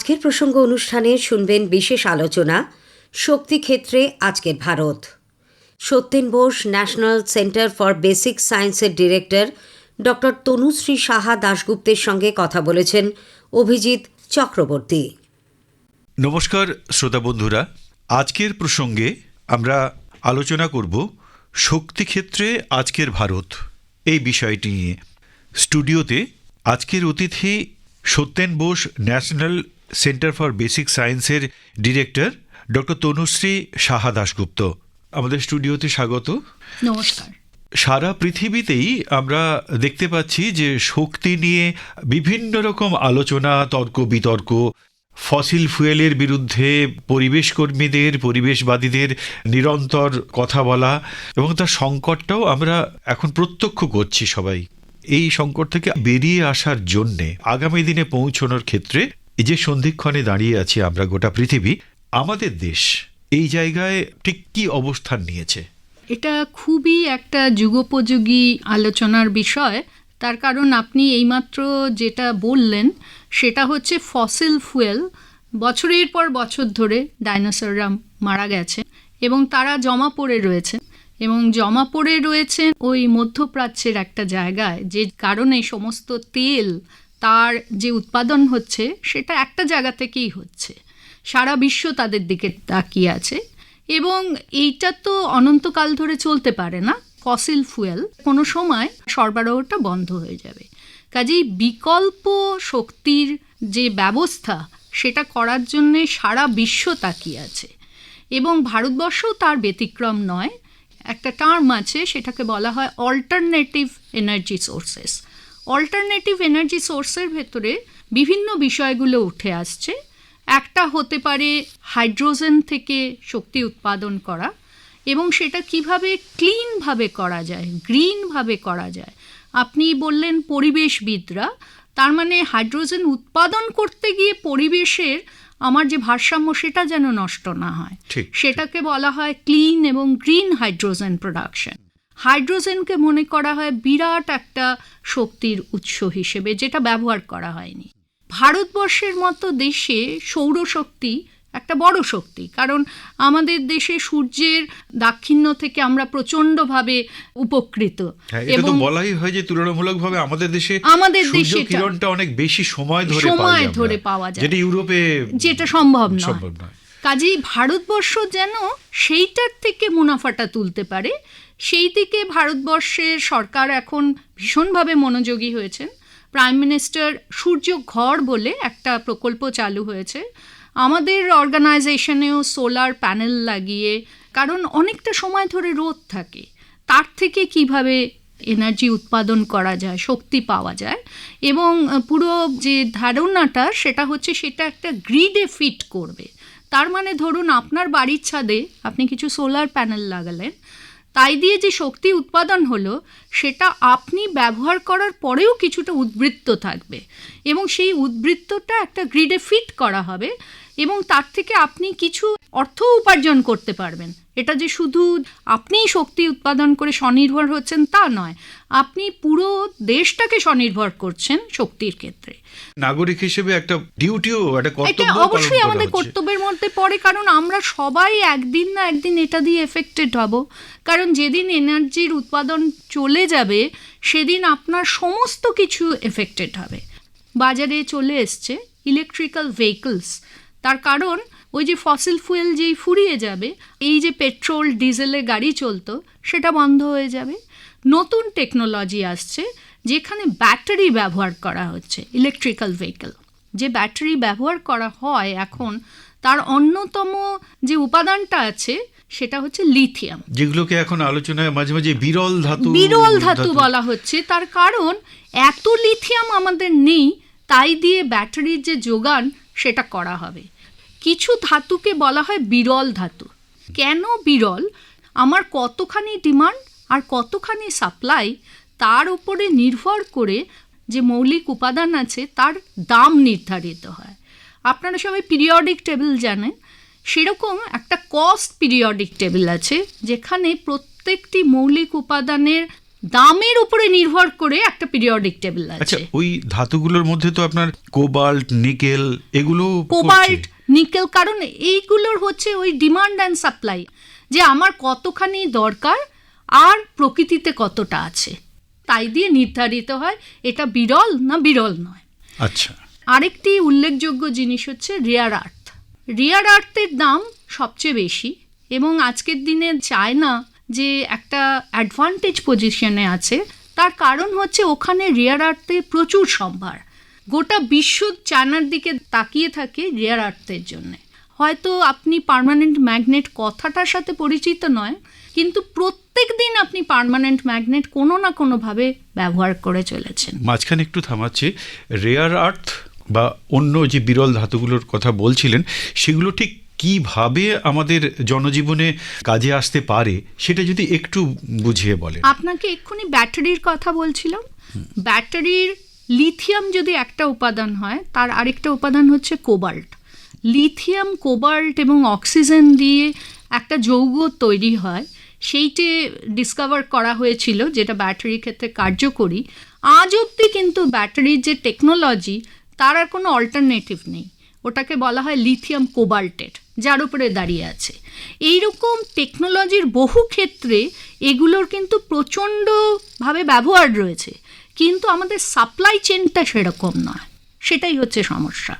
আজকের প্রসঙ্গ অনুষ্ঠানে শুনবেন বিশেষ আলোচনা শক্তি ক্ষেত্রে আজকের Bharat. Satyen Bose national centre for basic সায়েন্সের ডিরেক্টর ডক্টর তনুশ্রী সাহা দাশগুপ্তের সঙ্গে কথা বলেছেন অভিজিৎ চক্রবর্তী। নমস্কার শ্রোতা বন্ধুরা, আজকের প্রসঙ্গে আমরা আলোচনা করব শক্তি ক্ষেত্রে আজকের ভারত এই বিষয়টি নিয়ে। স্টুডিওতে আজকের অতিথি Satyen Bose national centre for basic সায়েন্সের ডিরেক্টর ডক্টর তনুশ্রী সাহা দাশগুপ্ত। আমাদের স্টুডিওতে স্বাগত। নমস্কার। সারা পৃথিবীতেই আমরা দেখতে পাচ্ছি যে শক্তি নিয়ে বিভিন্ন রকম আলোচনা, তর্ক বিতর্ক, ফসিল ফুয়েলের বিরুদ্ধে পরিবেশ কর্মীদের, পরিবেশবাদীদের নিরন্তর কথা বলা এবং তার সংকটটাও আমরা এখন প্রত্যক্ষ করছি সবাই। এই সংকট থেকে বেরিয়ে আসার জন্যে আগামী দিনে পৌঁছানোর ক্ষেত্রে এই যে সন্ধিক্ষণে দাঁড়িয়ে আছি আমরা গোটা পৃথিবী, আমাদের দেশ এই জায়গায় ঠিক কী অবস্থান নিয়েছে? এটা খুবই একটা যুগোপযোগী আলোচনার বিষয়। তার কারণ আপনি এইমাত্র যেটা বললেন সেটা হচ্ছে ফসিল ফুয়েল। বছরের পর বছর ধরে ডাইনোসররা মারা গেছে এবং তারা জমা পড়ে রয়েছে এবং জমা পড়ে রয়েছেন ওই মধ্যপ্রাচ্যের একটা জায়গায়, যে কারণে সমস্ত তেল তার যে উৎপাদন হচ্ছে সেটা একটা জায়গা থেকেই হচ্ছে। সারা বিশ্ব তাদের দিকে তাকিয়ে আছে এবং এইটা তো অনন্তকাল ধরে চলতে পারে না। ফসিল ফুয়েল কোনো সময় সরবরাহটা বন্ধ হয়ে যাবে। কাজেই বিকল্প শক্তির যে ব্যবস্থা সেটা করার জন্যে সারা বিশ্ব তাকিয়ে আছে এবং ভারতবর্ষও তার ব্যতিক্রম নয়। একটা টার্ম আছে, সেটাকে বলা হয় alternative energy sources. Alternative energy সোর্সের ভেতরে বিভিন্ন বিষয়গুলো উঠে আসছে। একটা হতে পারে হাইড্রোজেন থেকে শক্তি উৎপাদন করা এবং সেটা কিভাবে ক্লিনভাবে করা যায়, গ্রিনভাবে করা যায়। আপনি বললেন পরিবেশবিদরা, তার মানে হাইড্রোজেন উৎপাদন করতে গিয়ে পরিবেশের আমার যে ভারসাম্য সেটা যেন নষ্ট না হয়, সেটাকে বলা হয় ক্লিন এবং গ্রিন হাইড্রোজেন প্রোডাকশন। হাইড্রোজেনকে মনে করা হয় বিরাট একটা শক্তির উৎস হিসেবে, যেটা ব্যবহার করা হয়নি। ভারতবর্ষের মতো দেশে সৌরশক্তি একটা বড় শক্তি, কারণ আমাদের দেশে সূর্যের দাক্ষিণ্য থেকে আমরা প্রচণ্ডভাবে উপকৃত এবং বলাই হয় যে তুলনামূলকভাবে আমাদের দেশে কিরণটা অনেক বেশি সময় ধরে পাওয়া যায়, যেটা ইউরোপে যেটা সম্ভব নয়। কাজেই ভারতবর্ষ যেন সেইটার থেকে মুনাফাটা তুলতে পারে, সেই দিকে ভারতবর্ষের সরকার এখন ভীষণভাবে মনোযোগী হয়েছেন। প্রাইম মিনিস্টার সূর্য ঘর বলে একটা প্রকল্প চালু হয়েছে। আমাদের অর্গানাইজেশনেও সোলার প্যানেল লাগিয়ে, কারণ অনেকটা সময় ধরে রোদ থাকে, তার থেকে কিভাবে এনার্জি উৎপাদন করা যায়, শক্তি পাওয়া যায়। এবং পুরো যে ধারণাটা সেটা হচ্ছে সেটা একটা গ্রিডে ফিট করবে। তার মানে ধরুন আপনার বাড়ির ছাদে আপনি কিছু সোলার প্যানেল লাগালেন, তাই দিয়ে যে শক্তি উৎপাদন হলো সেটা আপনি ব্যবহার করার পরেও কিছুটা উদ্বৃত্ত থাকবে এবং সেই উদ্বৃত্তটা একটা গ্রিডে ফিট করা হবে এবং তার থেকে আপনি কিছু অর্থ উপার্জন করতে পারবেন। এটা যে শুধু আপনিই শক্তি উৎপাদন করে স্বনির্ভর হচ্ছেন তা নয়, আপনি পুরো দেশটাকে স্বনির্ভর করছেন শক্তির ক্ষেত্রে। নাগরিক হিসেবে একটা ডিউটিও, একটা কর্তব্য অবশ্যই আমাদের কর্তব্যের মধ্যে পড়ে, কারণ আমরা সবাই একদিন না একদিন এটা দিয়ে এফেক্টেড হব। কারণ যেদিন এনার্জির উৎপাদন চলে যাবে সেদিন আপনার সমস্ত কিছু এফেক্টেড হবে। বাজারে চলে এসছে ইলেকট্রিক্যাল ভেহিকলস, তার কারণ ওই যে ফসিল ফুয়েল যেই ফুরিয়ে যাবে, এই যে পেট্রোল ডিজেলে গাড়ি চলতো সেটা বন্ধ হয়ে যাবে। নতুন টেকনোলজি আসছে যেখানে ব্যাটারি ব্যবহার করা হচ্ছে। ইলেকট্রিক্যাল ভেহিকল যে ব্যাটারি ব্যবহার করা হয় এখন, তার অন্যতম যে উপাদানটা আছে সেটা হচ্ছে লিথিয়াম, যেগুলোকে এখন আলোচনায় মাঝে মাঝে বিরল ধাতু বলা হচ্ছে। তার কারণ এত লিথিয়াম আমাদের নেই, তাই দিয়ে ব্যাটারির যে যোগান সেটা করা হবে। কিছু ধাতুকে বলা হয় বিরল ধাতু। কেন বিরল? আমার কতখানি ডিমান্ড আর কতখানি সাপ্লাই, তার উপরে নির্ভর করে যে মৌলিক উপাদান আছে তার দাম নির্ধারিত হয়। আপনারা সবাই পিরিয়ডিক টেবিল জানেন, সেরকম একটা কস্ট পিরিয়ডিক টেবিল আছে যেখানে প্রত্যেকটি মৌলিক উপাদানের দামের উপরে নির্ভর করে একটা পিরিয়ডিক টেবিল আচ্ছা, আছে। ওই ধাতুগুলোর মধ্যে তো আপনার কোবাল্ট, নিকেল এগুলো কোবাল্ট, নিকেল, কারণ এইগুলোর হচ্ছে ওই ডিমান্ড অ্যান্ড সাপ্লাই, যে আমার কতখানি দরকার আর প্রকৃতিতে কতটা আছে, তাই দিয়ে নির্ধারিত হয় এটা বিরল না বিরল নয়। আচ্ছা, আরেকটি উল্লেখযোগ্য জিনিস হচ্ছে রেয়ার আর্থ। রেয়ার আর্থের দাম সবচেয়ে বেশি এবং আজকের দিনে চায়না যে একটা অ্যাডভান্টেজ পজিশনে আছে, তার কারণ হচ্ছে ওখানে রেয়ার আর্থের প্রচুর সম্ভার। গোটা বিশ্ব চায়নার দিকে তাকিয়ে থাকে রেয়ার আর্থের জন্য। হয়তো আপনি পার্মানেন্ট ম্যাগনেট কথাটার সাথে পরিচিত নয়, কিন্তু প্রত্যেক দিন আপনি পার্মানেন্ট ম্যাগনেট কোনো না কোনোভাবে ব্যবহার করে চলেছেন। মাঝখানে একটু থামাচ্ছে, রেয়ার আর্থ বা অন্য যে বিরল ধাতুগুলোর কথা বলছিলেন, সেগুলো ঠিক কিভাবে আমাদের জনজীবনে কাজে আসতে পারে সেটা যদি একটু বুঝিয়ে বলেন। আপনাকে এক্ষুনি ব্যাটারির কথা বলছিলাম। ব্যাটারির লিথিয়াম যদি একটা উপাদান হয়, তার আরেকটা উপাদান হচ্ছে কোবাল্ট। লিথিয়াম, কোবাল্ট এবং অক্সিজেন দিয়ে একটা যৌগ তৈরি হয়, সেইটে ডিসকভার করা হয়েছিল, যেটা ব্যাটারির ক্ষেত্রে কার্যকরী। আজ অবধি কিন্তু ব্যাটারির যে টেকনোলজি, তার আর কোনো অল্টারনেটিভ নেই। ওটাকে বলা হয় লিথিয়াম কোবাল্টেট, যার উপরে দাঁড়িয়ে আছে। এইরকম টেকনোলজির বহু ক্ষেত্রে এগুলোর কিন্তু প্রচণ্ডভাবে ব্যবহার রয়েছে, কিন্তু আমাদের সাপ্লাই চেনটা সেরকম নয়, সেটাই হচ্ছে সমস্যা।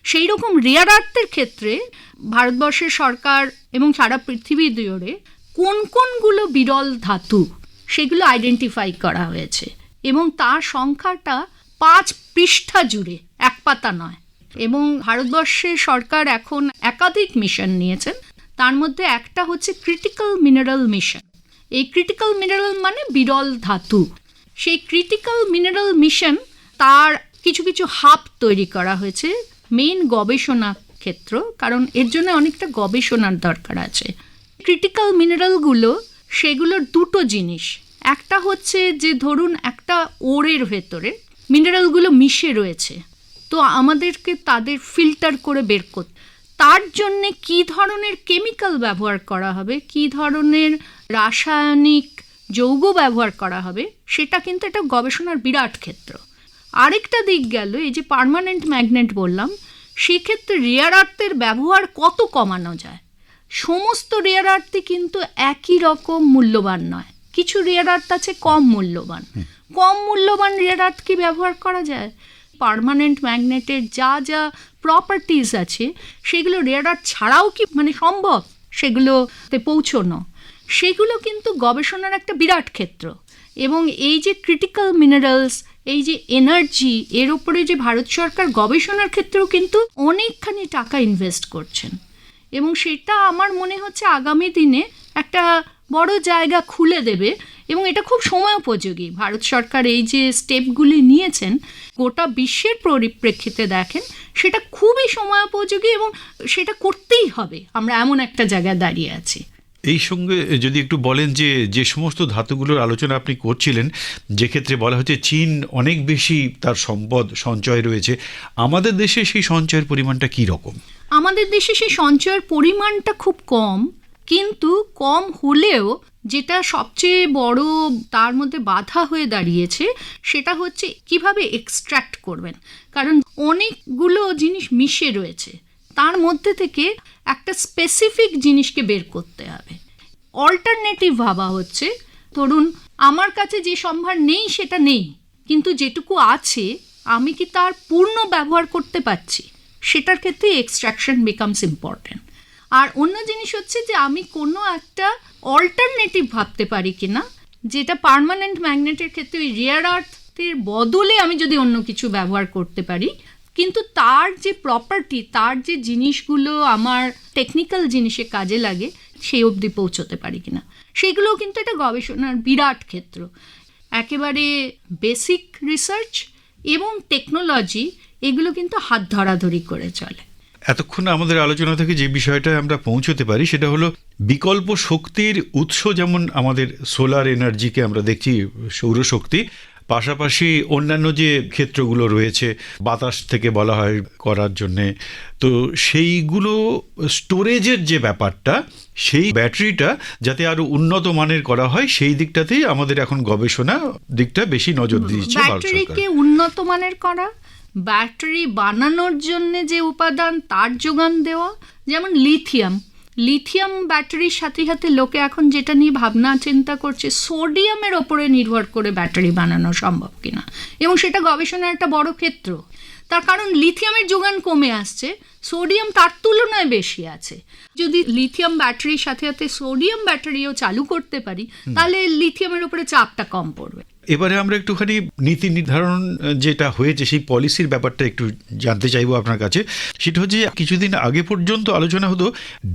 সেই রকম রেয়ার আর্থের ক্ষেত্রে ভারতবর্ষের সরকার এবং সারা পৃথিবী জুড়ে কোন কোনগুলো বিরল ধাতু সেগুলো আইডেন্টিফাই করা হয়েছে এবং তার সংখ্যাটা 5 পৃষ্ঠা জুড়ে, এক পাতা নয়। এবং ভারতবর্ষের সরকার এখন একাধিক মিশন নিয়েছেন, তার মধ্যে একটা হচ্ছে ক্রিটিক্যাল মিনারেল মিশন। এই ক্রিটিক্যাল মিনারেল মানে বিরল ধাতু। সেই ক্রিটিক্যাল মিনারেল মিশন, তার কিছু কিছু হাব তৈরি করা হয়েছে মেইন গবেষণা ক্ষেত্র, কারণ এর জন্য অনেকটা গবেষণার দরকার আছে। ক্রিটিক্যাল মিনারেলগুলো, সেগুলোর দুটো জিনিস। একটা হচ্ছে যে ধরুন একটা ওরের ভেতরে মিনারেলগুলো মিশে রয়েছে, তো আমাদেরকে তাদের ফিল্টার করে বের করতে, তার জন্যে কী ধরনের কেমিক্যাল ব্যবহার করা হবে, কী ধরনের রাসায়নিক যৌগ ব্যবহার করা হবে, সেটা কিন্তু একটা গবেষণার বিরাট ক্ষেত্র। আরেকটা দিক গেল, এই যে পার্মানেন্ট ম্যাগনেট বললাম, সেক্ষেত্রে রেয়ার আর্থের ব্যবহার কত কমানো যায়। সমস্ত রেয়ার আর্থই কিন্তু একই রকম মূল্যবান নয়, কিছু রেয়ার আর্থ আছে কম মূল্যবান। কম মূল্যবান রেয়ার আর্থ কি ব্যবহার করা যায়? পার্মানেন্ট ম্যাগনেটের যা যা প্রপার্টিজ আছে, সেগুলো রেয়ার আর্থ ছাড়াও কি সম্ভব সেগুলোতে পৌঁছনো? সেগুলো কিন্তু গবেষণার একটা বিরাট ক্ষেত্র। এবং এই যে ক্রিটিক্যাল মিনারেলস, এই যে এনার্জি, এর উপরে যে ভারত সরকার গবেষণার ক্ষেত্রেও কিন্তু অনেকখানি টাকা ইনভেস্ট করছেন, এবং সেটা আমার মনে হচ্ছে আগামী দিনে একটা বড় জায়গা খুলে দেবে। এবং এটা খুব সময়োপযোগী। ভারত সরকার এই যে স্টেপগুলি নিয়েছেন, গোটা বিশ্বের পরিপ্রেক্ষিতে দেখেন, সেটা খুবই সময়োপযোগী এবং সেটা করতেই হবে। আমরা এমন একটা জায়গায় দাঁড়িয়ে আছি। এই সঙ্গে যদি একটু বলেন যে যে সমস্ত ধাতুগুলোর আলোচনা আপনি করছিলেন, যে ক্ষেত্রে বলা হচ্ছে চীন অনেক বেশি তার সম্পদ সঞ্চয় রয়েছে, আমাদের দেশে সেই সঞ্চয়ের পরিমাণটা কী রকম? আমাদের দেশে সেই সঞ্চয়ের পরিমাণটা খুব কম, কিন্তু কম হলেও যেটা সবচেয়ে বড় তার মধ্যে বাধা হয়ে দাঁড়িয়েছে, সেটা হচ্ছে কিভাবে এক্সট্র্যাক্ট করবেন। কারণ অনেকগুলো জিনিস মিশে রয়েছে, তার মধ্যে থেকে একটা স্পেসিফিক জিনিসকে বের করতে হবে। অল্টারনেটিভ ভাবা হচ্ছে, ধরুন আমার কাছে যে সম্ভার নেই সেটা নেই, কিন্তু যেটুকু আছে আমি কি তার পূর্ণ ব্যবহার করতে পারছি, সেটার ক্ষেত্রে এক্সট্রাকশন বিকামস ইম্পর্টেন্ট। আর অন্য জিনিস হচ্ছে যে আমি কোনো একটা অল্টারনেটিভ ভাবতে পারি কিনা, যেটা পার্মানেন্ট ম্যাগনেটের ক্ষেত্রে ওই রেয়ার আর্থের বদলে আমি যদি অন্য কিছু ব্যবহার করতে পারি, কিন্তু তার যে প্রপার্টি, তার যে জিনিসগুলো আমার টেকনিক্যাল জিনিসে কাজে লাগে, সেই অবধি পৌঁছতে পারি কিনা। সেগুলোও কিন্তু একটা গবেষণার বিরাট ক্ষেত্র। একেবারে বেসিক রিসার্চ এবং টেকনোলজি, এগুলো কিন্তু হাত ধরাধরি করে চলে। এতক্ষণ আমাদের আলোচনা থেকে যে বিষয়টা আমরা পৌঁছতে পারি সেটা হলো বিকল্প শক্তির উৎস। যেমন আমাদের সোলার এনার্জিকে আমরা দেখছি, সৌরশক্তি, পাশাপাশি অন্যান্য যে ক্ষেত্রগুলো রয়েছে বাতাস থেকে বলা হয় করার জন্যে, তো সেইগুলো স্টোরেজের যে ব্যাপারটা, সেই ব্যাটারিটা যাতে আরো উন্নত মানের করা হয় সেই দিকটাতেই আমাদের এখন গবেষণা দিকটা বেশি নজর দিচ্ছে ভারত সরকার। ব্যাটারিকে উন্নত মানের করা, ব্যাটারি বানানোর জন্য যে উপাদান তার যোগান দেওয়া, যেমন লিথিয়াম ব্যাটারির সাথে সাথে লোকে এখন যেটা নিয়ে ভাবনা চিন্তা করছে, সোডিয়ামের ওপরে নির্ভর করে ব্যাটারি বানানো সম্ভব কিনা, এবং সেটা গবেষণার একটা বড় ক্ষেত্র। তার কারণ লিথিয়ামের যোগান কমে আসছে, সোডিয়াম তার তুলনায় বেশি আছে। যদি লিথিয়াম ব্যাটারির সাথে সাথে সোডিয়াম ব্যাটারিও চালু করতে পারি, তাহলে লিথিয়ামের উপরে চাপটা কম পড়বে। এবারে আমরা একটুখানি নীতি নির্ধারণ যেটা হয়েছে সেই পলিসির ব্যাপারটা একটু জানতে চাইবো আপনার কাছে। সেটা হচ্ছে কিছুদিন আগে পর্যন্ত আলোচনা হতো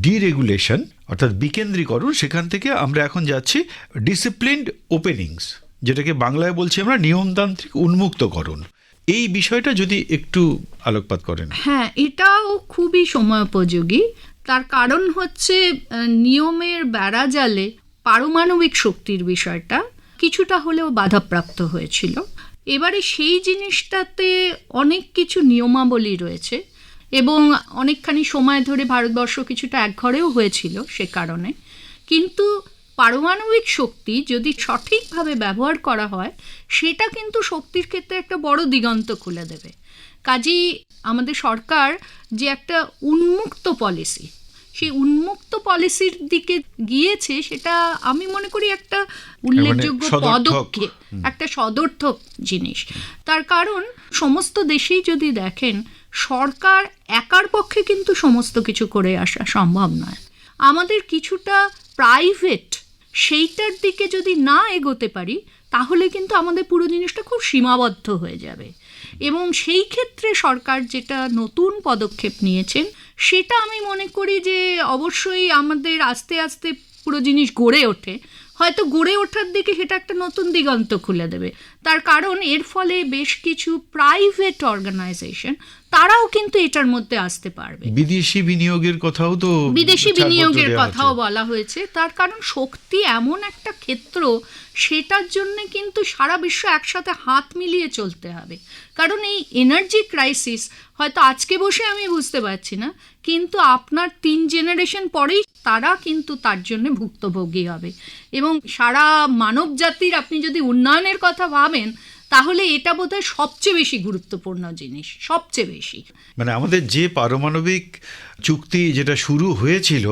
ডিরেগুলেশন অর্থাৎ বিকেন্দ্রীকরণ, সেখান থেকে আমরা এখন যাচ্ছি ডিসিপ্লিনড ওপেনিংস, যেটাকে বাংলায় বলছি আমরা নিয়মতান্ত্রিক উন্মুক্তকরণ। এই বিষয়টা যদি একটু আলোকপাত করেন। হ্যাঁ, এটাও খুবই সময়োপযোগী। তার কারণ হচ্ছে নিয়মের বেড়াজালে পারমাণবিক শক্তির বিষয়টা কিছুটা হলেও বাধাপ্রাপ্ত হয়েছিল। এবারে সেই জিনিসটাতে অনেক কিছু নিয়মাবলী রয়েছে এবং অনেকখানি সময় ধরে ভারতবর্ষ কিছুটা একঘরেও হয়েছিল সে কারণে। কিন্তু পারমাণবিক শক্তি যদি সঠিকভাবে ব্যবহার করা হয়, সেটা কিন্তু শক্তির ক্ষেত্রে একটা বড় দিগন্ত খুলে দেবে। কাজেই আমাদের সরকার যে একটা উন্মুক্ত পলিসি, সেই উন্মুক্ত পলিসির দিকে গিয়েছে, সেটা আমি মনে করি একটা উল্লেখযোগ্য পদক্ষেপ, একটা সদর্থক জিনিস। তার কারণ সমস্ত দেশেই যদি দেখেন, সরকার একার পক্ষে কিন্তু সমস্ত কিছু করে আসা সম্ভব নয়। আমাদের কিছুটা প্রাইভেট সেইটার দিকে যদি না এগোতে পারি, তাহলে কিন্তু আমাদের পুরো জিনিসটা খুব সীমাবদ্ধ হয়ে যাবে। এবং সেই ক্ষেত্রে সরকার যেটা নতুন পদক্ষেপ নিয়েছেন, সেটা আমি মনে করি যে অবশ্যই আমাদের আস্তে আস্তে পুরো জিনিস গড়ে ওঠে, হয়তো গড়ে ওঠার দিকে সেটা একটা নতুন দিগন্ত খুলে দেবে। তার কারণ এর ফলে বেশ কিছু প্রাইভেট অর্গানাইজেশন তারাও কিন্তু এটার মধ্যে আসতে পারবে। বিদেশি বিনিয়োগের কথাও তো বলা হয়েছে। তার কারণ শক্তি এমন একটা ক্ষেত্র, সেটার জন্য কিন্তু সারা বিশ্ব একসাথে হাত মিলিয়ে চলতে হবে। কারণ এই এনার্জি ক্রাইসিস হয়তো আজকে বসে আমি বুঝতে পারছি না, কিন্তু আপনার 3 জেনারেশন পরেই তারা কিন্তু তার জন্য ভুক্তভোগী হবে। এবং সারা মানব জাতির আপনি যদি উন্নয়নের কথা ভাবেন, তাহলে এটা বোধহয় সবচেয়ে বেশি গুরুত্বপূর্ণ জিনিস, সবচেয়ে বেশি। মানে আমাদের যে পারমাণবিক চুক্তি যেটা শুরু হয়েছিল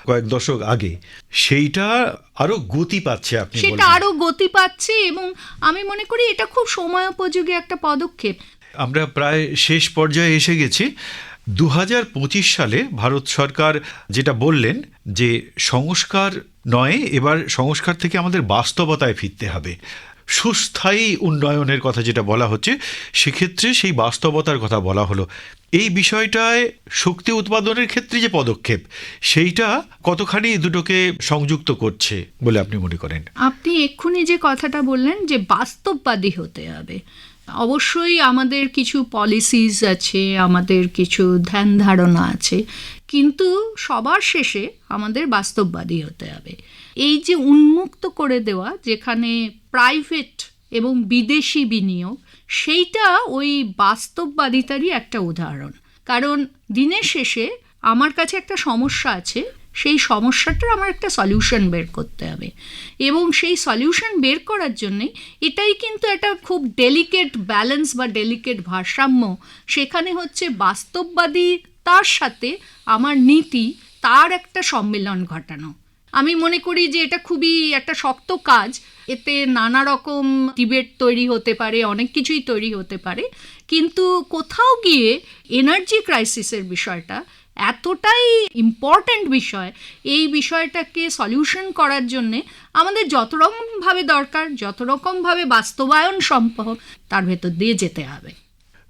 কয়েক দশক আগে, সেইটা আরো গতি পাচ্ছে, আপনি বলছেন। সেটা আরো গতি পাচ্ছে এবং আমি মনে করি এটা খুব সময়োপযোগী একটা পদক্ষেপ। আমরা প্রায় শেষ পর্যায়ে এসে গেছি। 2025 সালে ভারত সরকার যেটা বললেন যে সংস্কার নয়, এবার সংস্কার থেকে আমাদের বাস্তবতায় ফিরতে হবে। সুস্থায়ী উন্নয়নের কথা যেটা বলা হচ্ছে, সেক্ষেত্রে সেই বাস্তবতার কথা বলা হলো। এই বিষয়টায় শক্তি উৎপাদনের ক্ষেত্রে যে পদক্ষেপ, সেইটা কতখানি দুটোকে সংযুক্ত করছে বলে আপনি মনে করেন? আপনি এক্ষুনি যে কথাটা বললেন যে বাস্তববাদী হতে হবে, অবশ্যই আমাদের কিছু পলিসিস আছে, আমাদের কিছু ধ্যান ধারণা আছে, কিন্তু সবার শেষে আমাদের বাস্তববাদী হতে হবে। এই যে উন্মুক্ত করে দেওয়া, যেখানে প্রাইভেট এবং বিদেশি বিনিয়োগ, সেইটা ওই বাস্তববাদিতারই একটা উদাহরণ। কারণ দিনের শেষে আমার কাছে একটা সমস্যা আছে, সেই সমস্যাটার আমার একটা সলিউশন বের করতে হবে, এবং সেই সলিউশন বের করার জন্যে এটাই কিন্তু একটা খুব ডেলিকেট ব্যালেন্স বা ডেলিকেট ভারসাম্য। সেখানে হচ্ছে বাস্তববাদী তার সাথে আমার নীতি, তার একটা সম্মেলন ঘটানো। আমি মনে করি যে এটা খুবই একটা শক্ত কাজ। এতে নানা রকম ডিবেট তৈরি হতে পারে, অনেক কিছুই তৈরি হতে পারে, কিন্তু কোথাও গিয়ে এনার্জি ক্রাইসিসের বিষয়টা এতটাই ইম্পর্ট্যান্ট বিষয়, এই বিষয়টাকে সলিউশন করার জন্যে আমাদের যত রকমভাবে দরকার, যত রকমভাবে বাস্তবায়ন সম্ভব, তার ভেতর দিয়ে যেতে হবে।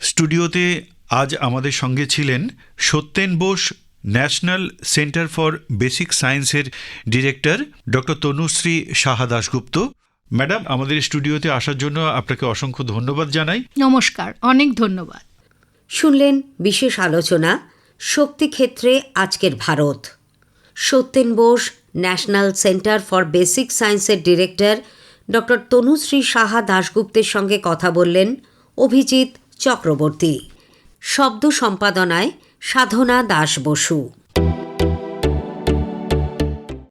স্টুডিওতে আজ আমাদের সঙ্গে ছিলেন Satyen Bose, national centre for basic সায়েন্সের director doctor Tanushree Saha Dasgupta. Madam, আমাদের স্টুডিওতে আসার জন্য আপনাকে অসংখ্য ধন্যবাদ জানাই। নমস্কার, অনেক ধন্যবাদ। শুনলেন বিশেষ আলোচনা শক্তি ক্ষেত্রে আজকের Bharat. Satyen Bose, national centre for basic সায়েন্সের ডিরেক্টর ডক্টর তনুশ্রী সাহা দাশগুপ্তের সঙ্গে কথা বললেন অভিজিৎ চক্রবর্তী। শব্দ সম্পাদনায় সাধনা দাস বসু।